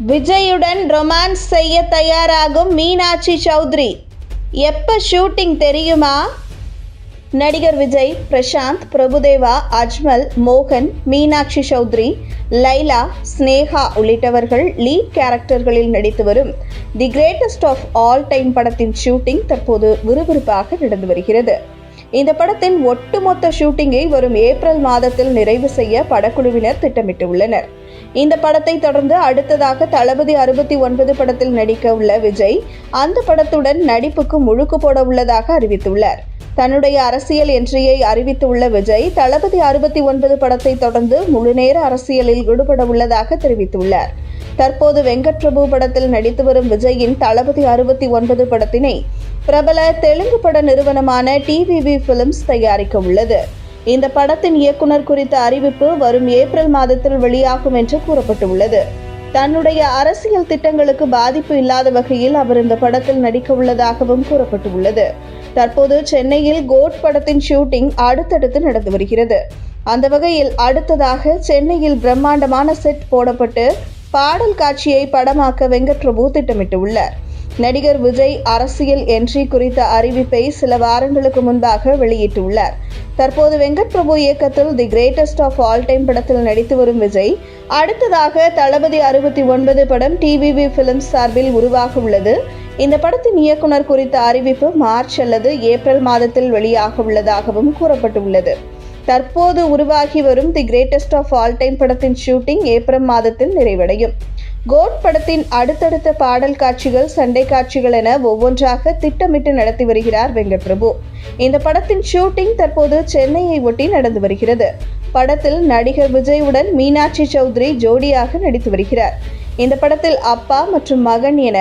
விஜயுடன் romance செய்ய தயாராகும் மீனாட்சி சௌத்ரி. எப்ப ஷூட்டிங் தெரியுமா? நடிகர் விஜய், பிரசாந்த், பிரபுதேவா, அஜ்மல், மோகன், மீனாட்சி சௌத்ரி, லைலா, ஸ்னேகா உள்ளிட்டவர்கள் லீட் கேரக்டர்களில் நடித்து வரும் the greatest of all time படத்தின் ஷூட்டிங் தற்போது விறுவிறுப்பாக நடந்து வருகிறது. இந்த படத்தின் ஒட்டுமொத்த ஷூட்டிங்கை வரும் ஏப்ரல் மாதத்தில் நிறைவு செய்ய படக்குழுவினர் திட்டமிட்டுள்ளனர். இந்த படத்தை தொடர்ந்து அடுத்ததாக தளபதி 69 படத்தில் நடிக்க உள்ள விஜய் அந்த படத்துடன் நடிப்புக்கு முழுக்கு போட உள்ளதாக அறிவித்துள்ளார். தன்னுடைய அரசியல் என்ட்ரியை அறிவித்துள்ள விஜய் தளபதி 69 படத்தை தொடர்ந்து முழுநேர அரசியலில் ஈடுபட உள்ளதாக தெரிவித்துள்ளார். தற்போது வெங்கட் பிரபு படத்தில் நடித்து வரும் விஜயின் தளபதி 69 படத்தினை பிரபல தெலுங்கு பட நிறுவனமான டிவிவி பிலிம்ஸ் தயாரிக்க உள்ளது. இந்த படத்தின் இயக்குனர் குறித்த அறிவிப்பு வரும் ஏப்ரல் மாதத்தில் வெளியாகும் என்று கூறப்பட்டுள்ளது. தன்னுடைய அரசியல் திட்டங்களுக்கு பாதிப்பு இல்லாத வகையில் அவர் இந்த படத்தில் நடிக்க உள்ளதாகவும் கூறப்பட்டுள்ளது. தற்போது சென்னையில் கோட் படத்தின் ஷூட்டிங் அடுத்தடுத்து நடந்து வருகிறது. அந்த வகையில் அடுத்ததாக சென்னையில் பிரம்மாண்டமான செட் போடப்பட்டு பாடல் காட்சியை படமாக்க வெங்கட் பிரபு திட்டமிட்டுள்ளார். நடிகர் விஜய் அரசியல் என்ட்ரி குறித்த அறிவிப்பை சில வாரங்களுக்கு முன்பாக வெளியிட்டுள்ளார். தற்போது வெங்கட் பிரபு இயக்கத்தில் the greatest of all time படத்தில் நடித்து வரும் விஜய் அடுத்ததாக தளபதி 69 படம் டிவிவி பிலிம்ஸ் சார்பில் உருவாக உள்ளது. இந்த படத்தின் இயக்குனர் குறித்த அறிவிப்பு மார்ச் அல்லது ஏப்ரல் மாதத்தில் வெளியாக உள்ளதாகவும் கூறப்பட்டுள்ளது. தற்போது உருவாகி வரும் the greatest of all time படத்தின் ஷூட்டிங் ஏப்ரல் மாதத்தில் நிறைவடையும். கோட் படத்தின் அடுத்தடுத்த பாடல் காட்சிகள், சண்டை காட்சிகள் என ஒவ்வொன்றாக திட்டமிட்டு நடத்தி வருகிறார் வெங்கட் பிரபு. இந்த படத்தின் ஷூட்டிங் தற்போது சென்னையை ஒட்டி நடந்து வருகிறது. படத்தில் நடிகர் விஜயுடன் மீனாட்சி சௌத்ரி ஜோடியாக நடித்து வருகிறார். இந்த படத்தில் அப்பா மற்றும் மகன் என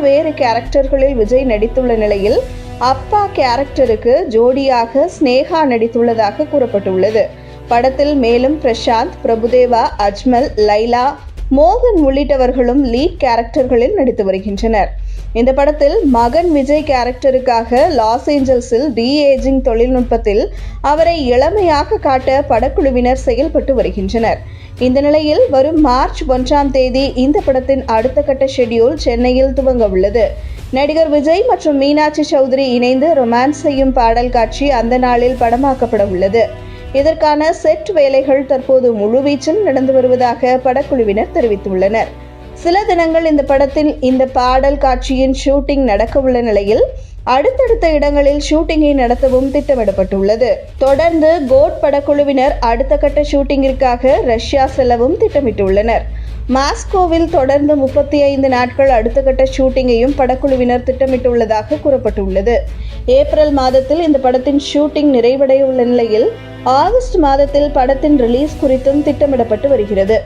வேறு கேரக்டர்களில் விஜய் நடித்துள்ள நிலையில் அப்பா கேரக்டருக்கு ஜோடியாக ஸ்னேகா நடித்துள்ளதாக கூறப்பட்டுள்ளது. படத்தில் மேலும் பிரசாந்த், பிரபுதேவா, அஜ்மல், லைலா, மோகன் உள்ளிட்டவர்களும் லீட் கேரக்டர்களில் நடித்து வருகின்றனர். இந்த படத்தில் மகன் விஜய் கேரக்டருக்காக லாஸ் ஏஞ்சல்ஸில் ஏஜிங் தொழில்நுட்பத்தில் அவரை இளமையாக காட்ட படக்குழுவினர் செயல்பட்டு வருகின்றனர். இந்த நிலையில் வரும் மார்ச் 1ஆம் தேதி இந்த படத்தின் அடுத்த கட்ட ஷெட்யூல் சென்னையில் துவங்க உள்ளது. நடிகர் விஜய் மற்றும் மீனாட்சி சௌத்ரி இணைந்து ரொமான்ஸ் செய்யும் பாடல் காட்சி அந்த நாளில் படமாக்கப்பட உள்ளது. இதற்கான செட் வேலைகள் தற்போது முழுவீச்சில் நடந்து வருவதாக படக்குழுவினர் தெரிவித்துள்ளனர். சில தினங்கள் இந்த படத்தில் இந்த பாடல் காட்சியின் ஷூட்டிங் நடக்க உள்ள நிலையில் அடுத்தடுத்த இடங்களில் ஷூட்டிங்கை நடத்தவும் திட்டமிடப்பட்டுள்ளது. தொடர்ந்து கோட் படக்குழுவினர் அடுத்த கட்ட ஷூட்டிங்கிற்காக ரஷ்யா செல்லவும் திட்டமிட்டுள்ளனர். மாஸ்கோவில் தொடர்ந்து 35 நாட்கள் அடுத்த கட்ட ஷூட்டிங்கையும் படக்குழுவினர் திட்டமிட்டுள்ளதாக கூறப்பட்டுள்ளது. ஏப்ரல் மாதத்தில் இந்த படத்தின் ஷூட்டிங் நிறைவடைய உள்ள நிலையில் ஆகஸ்ட் மாதத்தில் படத்தின் ரிலீஸ் குறித்தும் திட்டமிடப்பட்டு வருகிறது.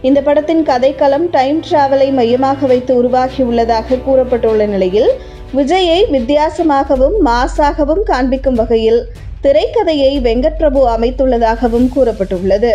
இந்த படத்தின் கதைக்களம் டைம் டிராவலை மையமாக வைத்து உருவாகியுள்ளதாக கூறப்பட்டுள்ள நிலையில் விஜயை வித்தியாசமாகவும் மாசாகவும் காண்பிக்கும் வகையில் திரைக்கதையை வெங்கட் பிரபு அமைத்துள்ளதாகவும் கூறப்பட்டுள்ளது.